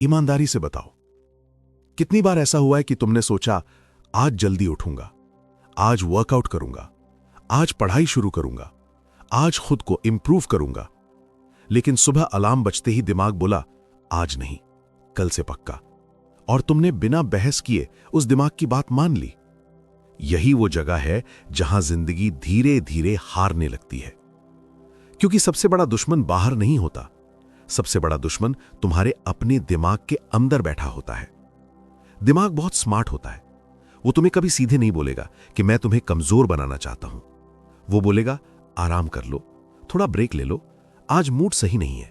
ईमानदारी से बताओ, कितनी बार ऐसा हुआ है कि तुमने सोचा आज जल्दी उठूंगा, आज वर्कआउट करूंगा, आज पढ़ाई शुरू करूंगा, आज खुद को इंप्रूव करूंगा, लेकिन सुबह अलार्म बजते ही दिमाग बोला आज नहीं, कल से पक्का, और तुमने बिना बहस किए उस दिमाग की बात मान ली। यही वो जगह है जहां जिंदगी धीरे धीरे हारने लगती है, क्योंकि सबसे बड़ा दुश्मन बाहर नहीं होता, सबसे बड़ा दुश्मन तुम्हारे अपने दिमाग के अंदर बैठा होता है। दिमाग बहुत स्मार्ट होता है, वो तुम्हें कभी सीधे नहीं बोलेगा कि मैं तुम्हें कमजोर बनाना चाहता हूं। वो बोलेगा आराम कर लो, थोड़ा ब्रेक ले लो, आज मूड सही नहीं है,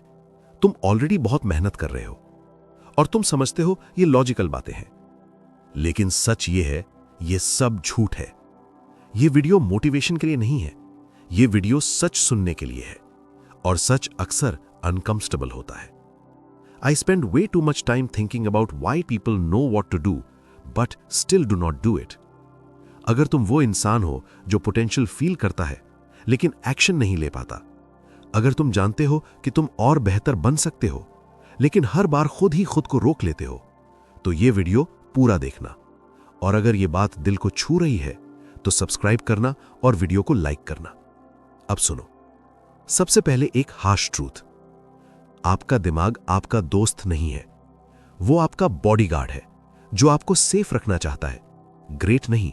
तुम ऑलरेडी बहुत मेहनत कर रहे हो। और तुम समझते हो ये लॉजिकल बातें हैं, लेकिन सच ये है ये सब झूठ है। ये वीडियो मोटिवेशन के लिए नहीं है, ये वीडियो सच सुनने के लिए है, और सच अक्सर अनकंफर्टेबल होता है। I spend way too much time thinking about why people know what to do, but still do not do it. अगर तुम वो इंसान हो जो पोटेंशियल फील करता है लेकिन एक्शन नहीं ले पाता, अगर तुम जानते हो कि तुम और बेहतर बन सकते हो लेकिन हर बार खुद ही खुद को रोक लेते हो, तो ये वीडियो पूरा देखना। और अगर ये बात दिल को छू रही है तो सब्सक्राइब करना और वीडियो को लाइक करना। अब सुनो, सबसे पहले एक हार्श ट्रूथ, आपका दिमाग आपका दोस्त नहीं है, वो आपका बॉडीगार्ड है जो आपको सेफ रखना चाहता है, ग्रेट नहीं।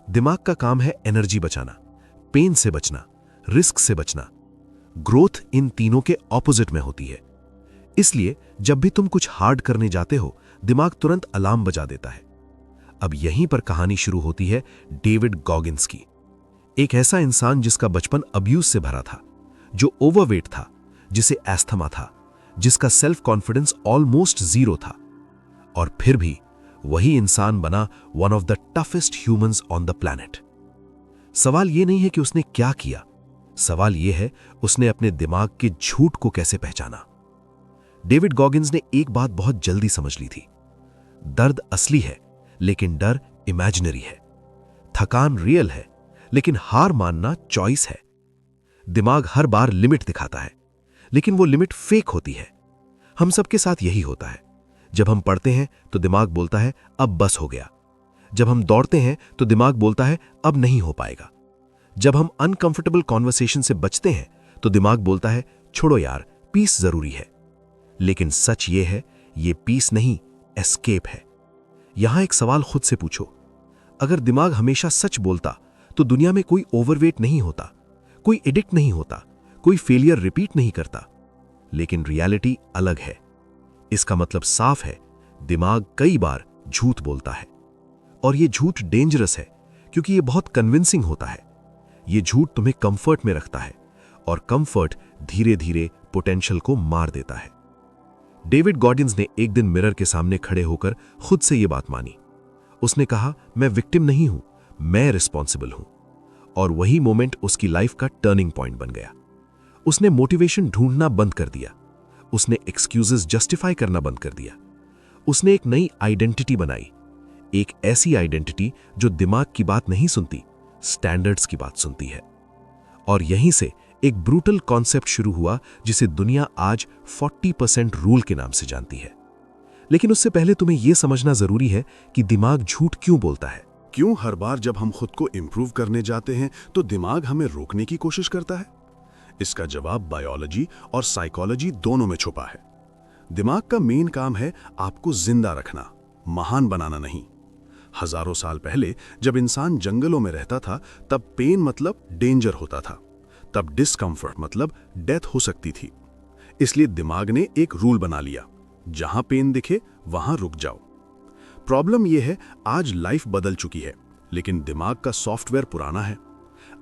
दिमाग का काम है एनर्जी बचाना, पेन से बचना, रिस्क से बचना। ग्रोथ इन तीनों के ऑपोजिट में होती है। इसलिए जब भी तुम कुछ हार्ड करने जाते हो, दिमाग तुरंत अलार्म बजा देता है। अब यहीं पर कहानी शुरू होती है डेविड गॉगिन्स की। एक ऐसा इंसान जिसका बचपन अब्यूज से भरा था, जो ओवरवेट था, जिसे एस्थमा था, जिसका सेल्फ कॉन्फिडेंस ऑलमोस्ट जीरो था, और फिर भी वही इंसान बना one of the toughest humans on the planet. सवाल यह नहीं है कि उसने क्या किया, सवाल यह है उसने अपने दिमाग के झूठ को कैसे पहचाना। डेविड गॉगिन्स ने एक बात बहुत जल्दी समझ ली थी, दर्द असली है लेकिन डर इमेजिनरी है, थकान रियल है लेकिन हार मानना चॉइस है। दिमाग हर बार लिमिट दिखाता है, लेकिन वो लिमिट फेक होती है। हम सबके साथ यही होता है। जब हम पढ़ते हैं तो दिमाग बोलता है अब बस हो गया। जब हम दौड़ते हैं तो दिमाग बोलता है अब नहीं हो पाएगा। जब हम अनकंफर्टेबल कॉन्वर्सेशन से बचते हैं तो दिमाग बोलता है छोड़ो यार, पीस जरूरी है। लेकिन सच ये है, ये पीस नहीं, एस्केप है। यहां एक सवाल खुद से पूछो, अगर दिमाग हमेशा सच बोलता तो दुनिया में कोई ओवरवेट नहीं होता, कोई एडिक्ट नहीं होता, कोई फेलियर रिपीट नहीं करता। लेकिन रियलिटी अलग है। इसका मतलब साफ है, दिमाग कई बार झूठ बोलता है, और यह झूठ डेंजरस है क्योंकि यह बहुत कन्विंसिंग होता है। यह झूठ तुम्हें कंफर्ट में रखता है, और कंफर्ट धीरे धीरे पोटेंशियल को मार देता है। डेविड गॉगिन्स ने एक दिन मिरर के सामने खड़े होकर खुद से यह बात मानी। उसने कहा मैं विक्टिम नहीं हूं, मैं रिस्पॉन्सिबल हूं। और वही मोमेंट उसकी लाइफ का टर्निंग पॉइंट बन गया। उसने मोटिवेशन ढूंढना बंद कर दिया, उसने एक्सक्यूजेस जस्टिफाई करना बंद कर दिया। उसने एक नई आइडेंटिटी बनाई, एक ऐसी आइडेंटिटी जो दिमाग की बात नहीं सुनती, स्टैंडर्ड्स की बात सुनती है। और यहीं से एक ब्रूटल कॉन्सेप्ट शुरू हुआ जिसे दुनिया आज 40% रूल के नाम से जानती है। लेकिन उससे पहले तुम्हें यह समझना जरूरी है कि दिमाग झूठ क्यों बोलता है। क्यों हर बार जब हम खुद को इंप्रूव करने जाते हैं तो दिमाग हमें रोकने की कोशिश करता है? इसका जवाब बायोलॉजी और साइकोलॉजी दोनों में छुपा है। दिमाग का मेन काम है आपको जिंदा रखना, महान बनाना नहीं। हजारों साल पहले जब इंसान जंगलों में रहता था, तब पेन मतलब डेंजर होता था, तब डिस्कंफर्ट मतलब डेथ हो सकती थी। इसलिए दिमाग ने एक रूल बना लिया, जहां पेन दिखे वहां रुक जाओ। प्रॉब्लम यह है, आज लाइफ बदल चुकी है लेकिन दिमाग का सॉफ्टवेयर पुराना है।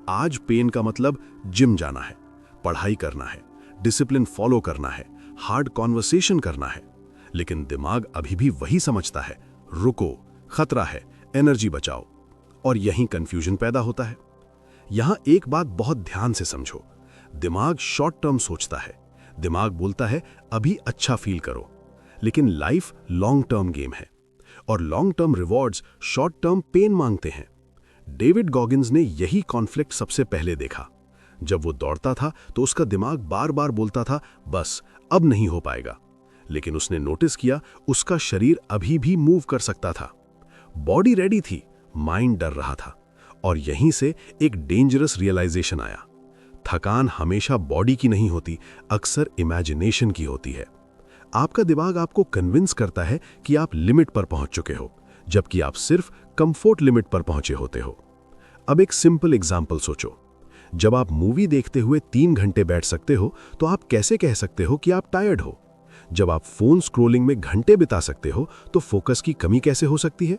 आज पेन का मतलब जिम जाना है, पढ़ाई करना है, डिसिप्लिन फॉलो करना है, हार्ड कॉन्वर्सेशन करना है। लेकिन दिमाग अभी भी वही समझता है, रुको, खतरा है, एनर्जी बचाओ। और यहीं कंफ्यूजन पैदा होता है। यहां एक बात बहुत ध्यान से समझो, दिमाग शॉर्ट टर्म सोचता है। दिमाग बोलता है अभी अच्छा फील करो, लेकिन लाइफ लॉन्ग टर्म गेम है, और long term rewards short term pain मांगते हैं। डेविड गॉगिन्स ने यही कॉन्फ्लिक्ट सबसे पहले देखा। जब वो दौड़ता था तो उसका दिमाग बार बार बोलता था बस अब नहीं हो पाएगा, लेकिन उसने नोटिस किया उसका शरीर अभी भी मूव कर सकता था। बॉडी रेडी थी, माइंड डर रहा था। और यहीं से एक डेंजरस रियलाइजेशन आया। थकान हमेशा बॉडी की नहीं होती, अक्सर इमेजिनेशन की होती है। आपका दिमाग आपको कन्विंस करता है कि आप लिमिट पर पहुंच चुके हो, जबकि आप सिर्फ कंफर्ट लिमिट पर पहुंचे होते हो। अब एक सिंपल एग्जाम्पल सोचो। जब आप मूवी देखते हुए 3 घंटे बैठ सकते हो, तो आप कैसे कह सकते हो कि आप टायर्ड हो? जब आप फोन स्क्रोलिंग में घंटे बिता सकते हो, तो फोकस की कमी कैसे हो सकती है?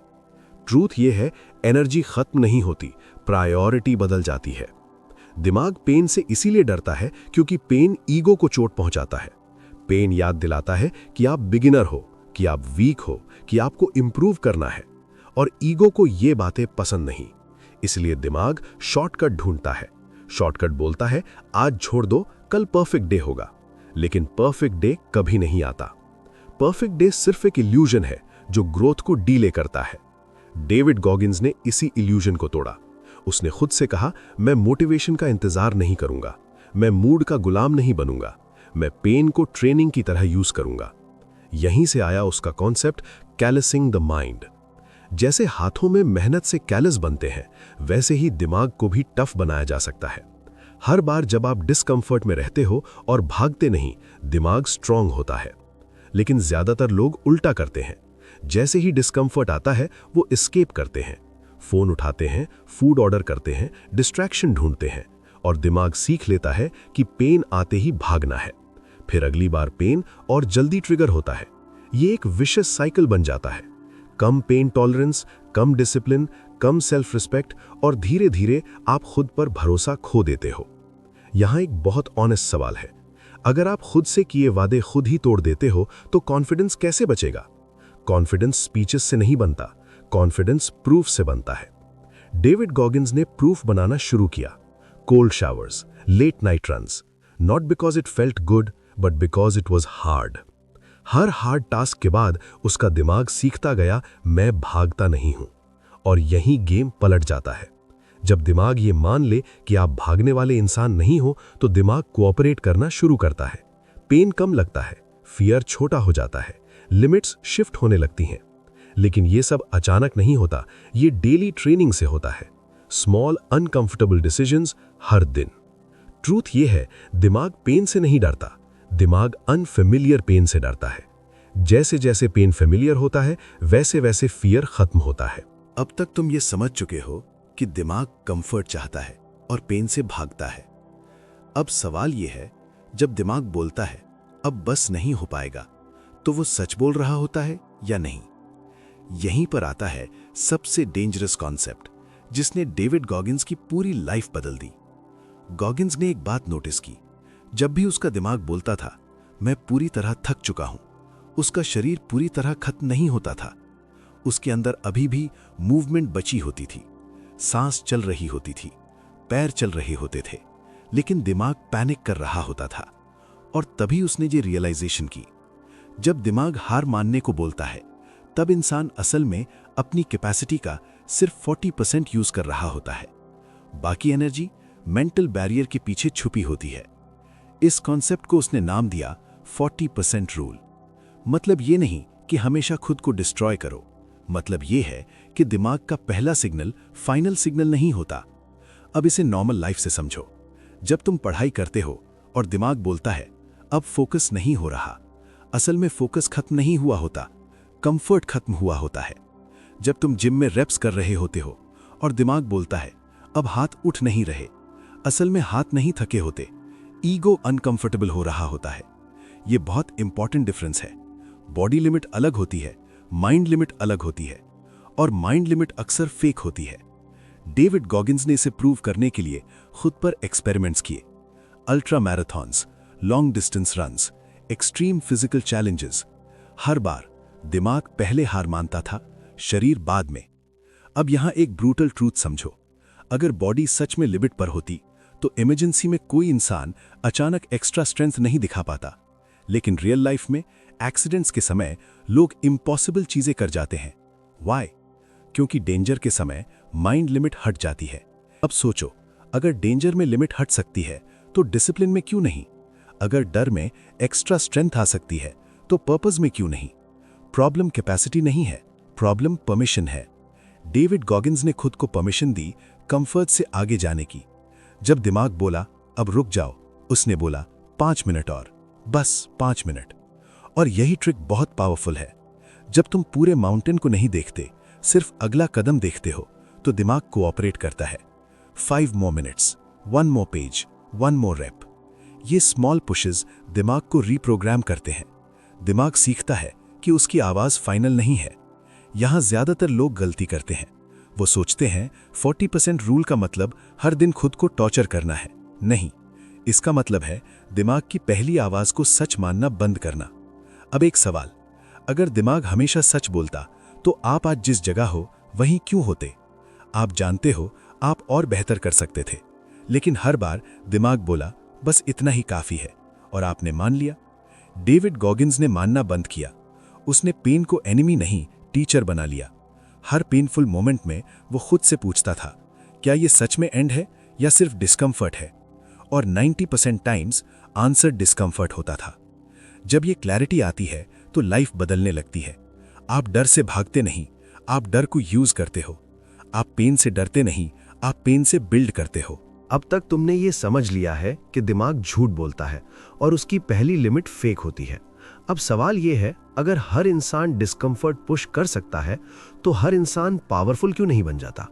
ट्रूथ ये है, एनर्जी खत्म नहीं होती, प्रायोरिटी बदल जाती है। दिमाग पेन से इसीलिए डरता है क्योंकि पेन ईगो को चोट पहुंचाता है। पेन याद दिलाता है कि आप बिगिनर हो, कि आप वीक हो, कि आपको इंप्रूव करना है। और ईगो को ये बातें पसंद नहीं, इसलिए दिमाग शॉर्टकट ढूंढता है। शॉर्टकट बोलता है आज छोड़ दो, कल परफेक्ट डे होगा। लेकिन परफेक्ट डे कभी नहीं आता। परफेक्ट डे सिर्फ एक इल्यूजन है जो ग्रोथ को डीले करता है। डेविड गॉगिन्स ने इसी इल्यूजन को तोड़ा। उसने खुद से कहा, मैं मोटिवेशन का इंतजार नहीं करूंगा, मैं मूड का गुलाम नहीं बनूंगा, मैं पेन को ट्रेनिंग की तरह यूज करूंगा। यहीं से आया उसका कॉन्सेप्ट कैलसिंग द माइंड। जैसे हाथों में मेहनत से कैलस बनते हैं, वैसे ही दिमाग को भी टफ बनाया जा सकता है। हर बार जब आप डिस्कंफर्ट में रहते हो और भागते नहीं, दिमाग स्ट्रांग होता है। लेकिन ज्यादातर लोग उल्टा करते हैं। जैसे ही डिस्कंफर्ट आता है, वो एस्केप करते हैं, फोन उठाते हैं, फूड ऑर्डर करते हैं, डिस्ट्रैक्शन ढूंढते हैं, और दिमाग सीख लेता है कि पेन आते ही भागना है। फिर अगली बार पेन और जल्दी ट्रिगर होता है। ये एक विशियस साइकिल बन जाता है। कम पेन टॉलरेंस, कम डिसिप्लिन, कम सेल्फ रिस्पेक्ट, और धीरे धीरे आप खुद पर भरोसा खो देते हो। यहां एक बहुत ऑनेस्ट सवाल है, अगर आप खुद से किए वादे खुद ही तोड़ देते हो, तो कॉन्फिडेंस कैसे बचेगा? कॉन्फिडेंस स्पीचेस से नहीं बनता, कॉन्फिडेंस प्रूफ से बनता है। डेविड गॉगिन्स ने प्रूफ बनाना शुरू किया। Cold showers, late night runs, not because it felt good, but because it was hard. हर हार्ड टास्क के बाद उसका दिमाग सीखता गया, मैं भागता नहीं हूं। और यही गेम पलट जाता है। जब दिमाग ये मान ले कि आप भागने वाले इंसान नहीं हो, तो दिमाग कोऑपरेट करना शुरू करता है। पेन कम लगता है, फियर छोटा हो जाता है, लिमिट्स शिफ्ट होने लगती हैं। लेकिन ये सब अचानक नहीं होता, ये डेली ट्रेनिंग से होता है। स्मॉल अनकंफर्टेबल डिसीजंस हर दिन। ट्रूथ ये है, दिमाग पेन से नहीं डरता, दिमाग अनफेमिलियर पेन से डरता है। जैसे जैसे पेन फेमिलियर होता है, वैसे वैसे फियर खत्म होता है। अब तक तुम ये समझ चुके हो कि दिमाग कंफर्ट चाहता है और पेन से भागता है। अब सवाल ये है, जब दिमाग बोलता है अब बस नहीं हो पाएगा, तो वो सच बोल रहा होता है या नहीं? यहीं पर आता है सबसे डेंजरस कॉन्सेप्ट, जिसने डेविड गॉगिन्स की पूरी लाइफ बदल दी। गॉगिन्स ने एक बात नोटिस की, जब भी उसका दिमाग बोलता था मैं पूरी तरह थक चुका हूं, उसका शरीर पूरी तरह खत्म नहीं होता था। उसके अंदर अभी भी मूवमेंट बची होती थी, सांस चल रही होती थी, पैर चल रहे होते थे, लेकिन दिमाग पैनिक कर रहा होता था। और तभी उसने ये रियलाइजेशन की, जब दिमाग हार मानने को बोलता है, तब इंसान असल में अपनी कैपेसिटी का सिर्फ 40% यूज कर रहा होता है। बाकी एनर्जी मेंटल बैरियर के पीछे छुपी होती है। इस कॉन्सेप्ट को उसने नाम दिया 40% रूल। मतलब ये नहीं कि हमेशा खुद को डिस्ट्रॉय करो, मतलब ये है कि दिमाग का पहला सिग्नल फाइनल सिग्नल नहीं होता। अब इसे नॉर्मल लाइफ से समझो। जब तुम पढ़ाई करते हो और दिमाग बोलता है अब फोकस नहीं हो रहा, असल में फोकस खत्म नहीं हुआ होता, कंफर्ट खत्म हुआ होता है। जब तुम जिम में रेप्स कर रहे होते हो और दिमाग बोलता है अब हाथ उठ नहीं रहे, असल में हाथ नहीं थके होते, ईगो अनकंफर्टेबल हो रहा होता है। यह बहुत इंपॉर्टेंट डिफरेंस है। बॉडी लिमिट अलग होती है, माइंड लिमिट अलग होती है, और माइंड लिमिट अक्सर फेक होती है। डेविड गॉगिन्स ने इसे प्रूव करने के लिए खुद पर एक्सपेरिमेंट्स किए। Ultra marathons, long distance runs, extreme physical challenges. हर बार दिमाग पहले हार मानता था, शरीर बाद में। अब यहां एक ब्रूटल ट्रूथ समझो, अगर बॉडी सच में लिमिट पर होती तो इमरजेंसी में कोई इंसान अचानक एक्स्ट्रा स्ट्रेंथ नहीं दिखा पाता। लेकिन रियल लाइफ में एक्सीडेंट्स के समय लोग इम्पॉसिबल चीजें कर जाते हैं। वाई? क्योंकि डेंजर के समय माइंड लिमिट हट जाती है। अब सोचो, अगर डेंजर में लिमिट हट सकती है तो डिसिप्लिन में क्यों नहीं? अगर डर में एक्स्ट्रा स्ट्रेंथ आ सकती है तो पर्पस में क्यों नहीं? प्रॉब्लम कैपेसिटी नहीं है, प्रॉब्लम परमिशन है। डेविड गॉगिन्स ने खुद को परमिशन दी कंफर्ट से आगे जाने की। जब दिमाग बोला अब रुक जाओ, उसने बोला 5 मिनट और, बस 5 मिनट। और यही ट्रिक बहुत पावरफुल है। जब तुम पूरे माउंटेन को नहीं देखते, सिर्फ अगला कदम देखते हो, तो दिमाग कोऑपरेट करता है। 5 more minutes, 1 more page, 1 more rep। ये स्मॉल पुशेस दिमाग को रीप्रोग्राम करते हैं। दिमाग सीखता है कि उसकी आवाज फाइनल नहीं है। यहां ज्यादातर लोग गलती करते हैं। वो सोचते हैं 40% रूल का मतलब हर दिन खुद को टॉर्चर करना है। नहीं, इसका मतलब है दिमाग की पहली आवाज को सच मानना बंद करना। अब एक सवाल, अगर दिमाग हमेशा सच बोलता तो आप आज जिस जगह हो वहीं क्यों होते? आप जानते हो आप और बेहतर कर सकते थे, लेकिन हर बार दिमाग बोला बस इतना ही काफी है, और आपने मान लिया। डेविड गॉगिन्स ने मानना बंद किया। उसने पेन को एनिमी नहीं, टीचर बना लिया। हर पेनफुल मोमेंट में वो खुद से पूछता था, क्या ये सच में एंड है या सिर्फ डिस्कम्फर्ट है? और 90% टाइम्स आंसर डिस्कम्फर्ट होता था। जब ये क्लैरिटी आती है तो लाइफ बदलने लगती है। आप डर से भागते नहीं, आप डर को यूज करते हो। आप पेन से डरते नहीं, आप पेन से बिल्ड करते हो। अब तक तुमने ये समझ लिया है कि दिमाग झूठ बोलता है और उसकी पहली लिमिट फेक होती है। अब सवाल ये है, अगर हर इंसान डिस्कम्फर्ट पुश कर सकता है तो हर इंसान पावरफुल क्यों नहीं बन जाता?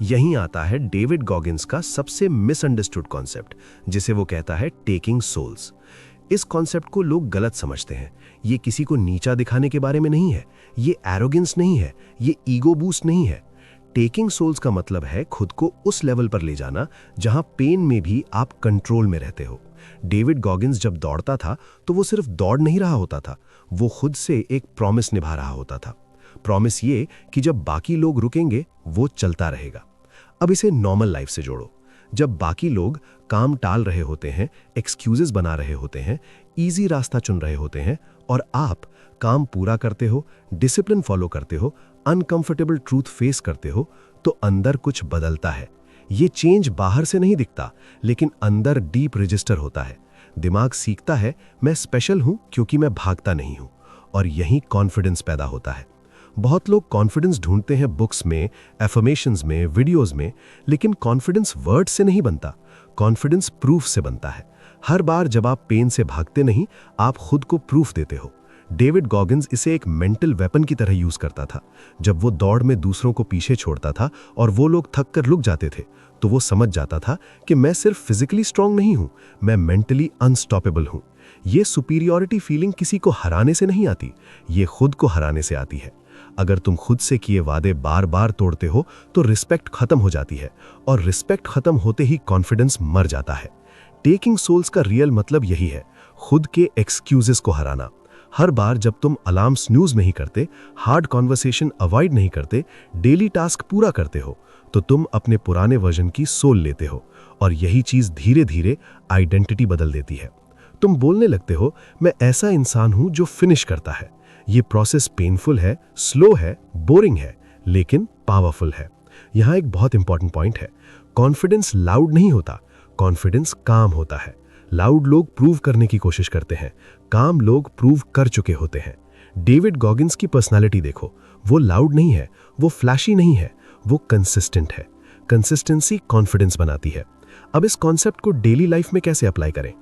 यहीं आता है डेविड गॉगिन्स का सबसे मिसअंडरस्टूड कॉन्सेप्ट, जिसे वो कहता है टेकिंग सोल्स। इस कॉन्सेप्ट को लोग गलत समझते हैं। ये किसी को नीचा दिखाने के बारे में नहीं है, ये एरोगेंस नहीं है, ये ईगो बूस्ट नहीं है। टेकिंग सोल्स का मतलब है खुद को उस लेवल पर ले जाना जहां पेन में भी आप कंट्रोल में रहते हो। डेविड गॉगिन्स जब दौड़ता था तो वो सिर्फ दौड़ नहीं रहा होता था, वो खुद से एक प्रॉमिस निभा रहा होता था। प्रॉमिस ये कि जब बाकी लोग रुकेंगे वो चलता रहेगा। अब इसे नॉर्मल लाइफ से जोड़ो। जब बाकी लोग काम टाल रहे होते हैं, एक्सक्यूजेस बना रहे होते हैं, इजी रास्ता चुन रहे होते हैं, और आप काम पूरा करते हो, डिसिप्लिन फॉलो करते हो, अनकंफर्टेबल ट्रूथ फेस करते हो, तो अंदर कुछ बदलता है। ये चेंज बाहर से नहीं दिखता, लेकिन अंदर डीप रजिस्टर होता है। दिमाग सीखता है मैं स्पेशल हूं क्योंकि मैं भागता नहीं हूं, और यही कॉन्फिडेंस पैदा होता है। बहुत लोग कॉन्फिडेंस ढूंढते हैं बुक्स में, एफर्मेशंस में, वीडियोस में, लेकिन कॉन्फिडेंस वर्ड से नहीं बनता, कॉन्फिडेंस प्रूफ से बनता है। हर बार जब आप पेन से भागते नहीं, आप खुद को प्रूफ देते हो। डेविड गॉगिन्स इसे एक मेंटल वेपन की तरह यूज करता था। जब वो दौड़ में दूसरों को पीछे छोड़ता था और वो लोग थक कर रुक जाते थे, तो वो समझ जाता था कि मैं सिर्फ फिजिकली स्ट्रांग नहीं हूं, मैं मेंटली अनस्टॉपेबल हूं। ये सुपीरियॉरिटी फीलिंग किसी को हराने से नहीं आती, ये खुद को हराने से आती है। अगर तुम खुद से किए वादे बार बार तोड़ते हो तो रिस्पेक्ट खत्म हो जाती है, और रिस्पेक्ट खत्म होते ही कॉन्फिडेंस मर जाता है। टेकिंग सोल्स का रियल मतलब यही है, खुद के एक्सक्यूजेस को हराना। हर बार जब तुम अलार्म स्नूज नहीं करते, हार्ड कॉन्वर्सेशन अवॉइड नहीं करते, डेली टास्क पूरा करते हो, तो तुम अपने पुराने वर्जन की सोल लेते हो, और यही चीज धीरे धीरे आइडेंटिटी बदल देती है। तुम बोलने लगते हो मैं ऐसा इंसान हूं जो फिनिश करता है। ये प्रोसेस पेनफुल है, स्लो है, बोरिंग है, लेकिन पावरफुल है। यहां एक बहुत इंपॉर्टेंट पॉइंट है, कॉन्फिडेंस लाउड नहीं होता, कॉन्फिडेंस काम होता है। लाउड लोग प्रूव करने की कोशिश करते हैं, काम लोग प्रूव कर चुके होते हैं। डेविड गॉगिन्स की पर्सनालिटी देखो, वो लाउड नहीं है, वो फ्लैशी नहीं है, वो कंसिस्टेंट है। कंसिस्टेंसी कॉन्फिडेंस बनाती है। अब इस कॉन्सेप्ट को डेली लाइफ में कैसे अप्लाई करें?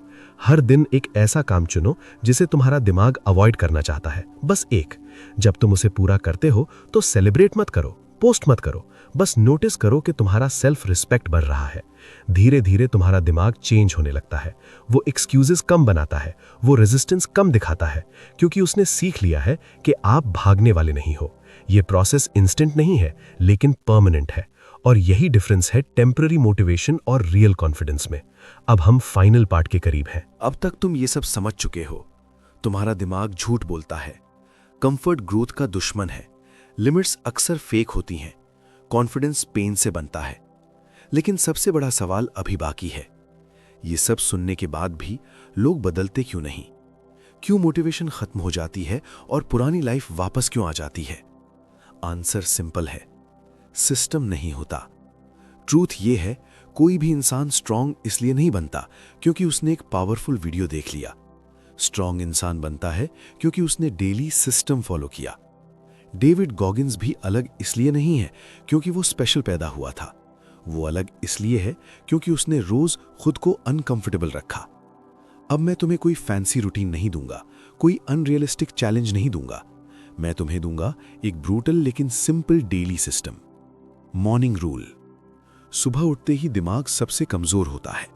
हर दिन एक ऐसा काम चुनो जिसे तुम्हारा दिमाग अवॉइड करना चाहता है, बस एक। जब तुम उसे पूरा करते हो तो सेलिब्रेट मत करो, पोस्ट मत करो, बस नोटिस करो कि तुम्हारा सेल्फ रिस्पेक्ट बढ़ रहा है। धीरे धीरे तुम्हारा दिमाग चेंज होने लगता है। वो एक्सक्यूजेस कम बनाता है, वो रेजिस्टेंस कम दिखाता है, क्योंकि उसने सीख लिया है कि आप भागने वाले नहीं हो। ये प्रोसेस इंस्टेंट नहीं है, लेकिन परमानेंट है, और यही डिफरेंस है टेम्पररी मोटिवेशन और रियल कॉन्फिडेंस में। अब हम फाइनल पार्ट के करीब हैं। अब तक तुम ये सब समझ चुके हो। तुम्हारा दिमाग झूठ बोलता है, कंफर्ट ग्रोथ का दुश्मन है, लिमिट्स अक्सर फेक होती हैं, कॉन्फिडेंस पेन से बनता है। लेकिन सबसे बड़ा सवाल अभी बाकी है। ये सब सुनने के बाद भी लोग बदलते क्यों नहीं? क्यों मोटिवेशन खत्म हो जाती है और पुरानी लाइफ वापस क्यों आ जाती है? आंसर सिंपल है, सिस्टम नहीं होता। ट्रूथ ये है, कोई भी इंसान स्ट्रांग इसलिए नहीं बनता क्योंकि उसने एक पावरफुल वीडियो देख लिया। स्ट्रॉन्ग इंसान बनता है क्योंकि उसने डेली सिस्टम फॉलो किया। डेविड गॉगिंस भी अलग इसलिए नहीं है क्योंकि वो स्पेशल पैदा हुआ था। वो अलग इसलिए है क्योंकि उसने रोज खुद को अनकंफर्टेबल रखा। अब मैं तुम्हें कोई फैंसी रूटीन नहीं दूंगा, कोई अनरियलिस्टिक चैलेंज नहीं दूंगा। मैं तुम्हें दूंगा एक ब्रूटल लेकिन simple daily system. Morning rule. सुबह उठते ही दिमाग सबसे कमजोर होता है।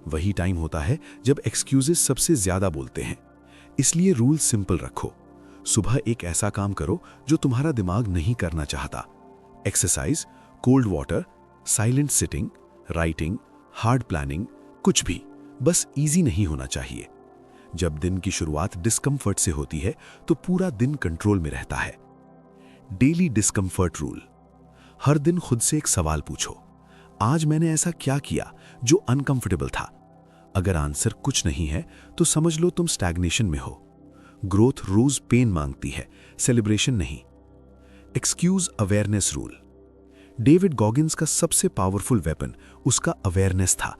वही टाइम होता है जब एक्सक्यूजेस सबसे ज्यादा बोलते हैं। इसलिए रूल सिंपल रखो। सुबह एक ऐसा काम करो जो तुम्हारा दिमाग नहीं करना चाहता। Exercise, cold water, silent sitting, writing, hard planning, कुछ भी, बस इजी नहीं होना चाहिए। जब दिन की शुरुआत डिस्कम्फर्ट से होती है तो पूरा दिन कंट्रोल में रहता है। Daily discomfort rule. हर दिन खुद से एक सवाल पूछो, आज मैंने ऐसा क्या किया जो अनकंफर्टेबल था? अगर आंसर कुछ नहीं है तो समझ लो तुम स्टैग्नेशन में हो। ग्रोथ रोज पेन मांगती है, सेलिब्रेशन नहीं। Excuse awareness rule. David Goggins का सबसे पावरफुल वेपन उसका अवेयरनेस था।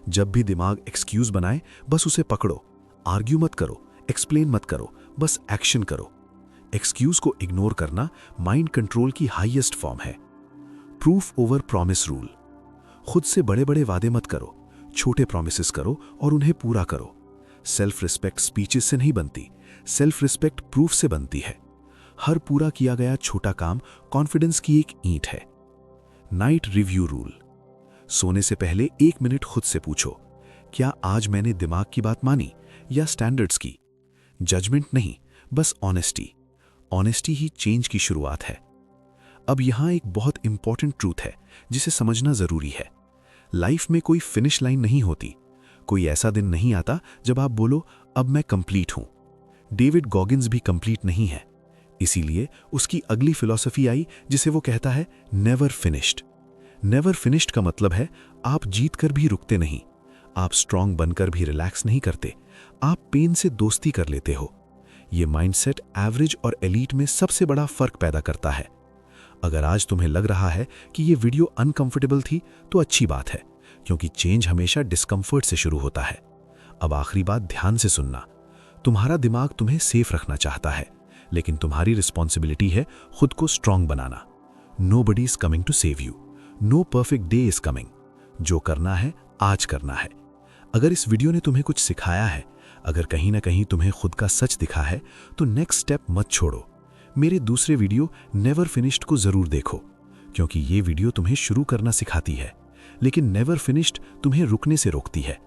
जब भी दिमाग एक्सक्यूज बनाए बस उसे पकड़ो। आर्ग्यू मत करो, एक्सप्लेन मत करो, बस एक्शन करो। एक्सक्यूज को इग्नोर करना माइंड कंट्रोल की हाईएस्ट फॉर्म है। Proof over promise rule. खुद से बड़े बड़े वादे मत करो, छोटे प्रॉमिसेस करो और उन्हें पूरा करो। सेल्फ रिस्पेक्ट स्पीचेस से नहीं बनती, सेल्फ रिस्पेक्ट प्रूफ से बनती है। हर पूरा किया गया छोटा काम कॉन्फिडेंस की एक ईंट है। Night review rule. सोने से पहले 1 मिनट खुद से पूछो, क्या आज मैंने दिमाग की बात मानी या स्टैंडर्ड्स की? जजमेंट नहीं, बस ऑनेस्टी। ऑनेस्टी ही चेंज की शुरुआत है। अब यहां एक बहुत इंपॉर्टेंट ट्रूथ है जिसे समझना जरूरी है। लाइफ में कोई फिनिश लाइन नहीं होती। कोई ऐसा दिन नहीं आता जब आप बोलो अब मैं कंप्लीट हूं। डेविड गॉगिंस भी कंप्लीट नहीं है। इसीलिए उसकी अगली फिलॉसफी आई जिसे वो कहता है नेवर फिनिश्ड। नेवर फिनिश्ड का मतलब है आप जीत कर भी रुकते नहीं, आप स्ट्रांग बनकर भी रिलैक्स नहीं करते, आप पेन से दोस्ती कर लेते हो। ये माइंडसेट एवरेज और एलीट में सबसे बड़ा फर्क पैदा करता है। अगर आज तुम्हें लग रहा है कि ये वीडियो अनकंफर्टेबल थी तो अच्छी बात है, क्योंकि चेंज हमेशा डिस्कम्फर्ट से शुरू होता है। अब आखिरी बात ध्यान से सुनना। तुम्हारा दिमाग तुम्हें सेफ रखना चाहता है, लेकिन तुम्हारी रिस्पॉन्सिबिलिटी है खुद को स्ट्रांग बनाना। Nobody is coming to save you, no perfect day is coming. जो करना है आज करना है। अगर इस वीडियो ने तुम्हें कुछ सिखाया है, अगर कहीं ना कहीं तुम्हें खुद का सच दिखा है, तो नेक्स्ट स्टेप मत छोड़ो। मेरे दूसरे वीडियो नेवर फिनिश्ड को जरूर देखो, क्योंकि ये वीडियो तुम्हें शुरू करना सिखाती है, लेकिन नेवर फिनिश्ड तुम्हें रुकने से रोकती है।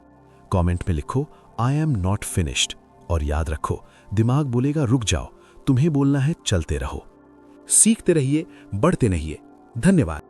कमेंट में लिखो आई एम नॉट फिनिश्ड और याद रखो, दिमाग बोलेगा रुक जाओ, तुम्हें बोलना है चलते रहो। सीखते रहिए, बढ़ते रहिए। धन्यवाद।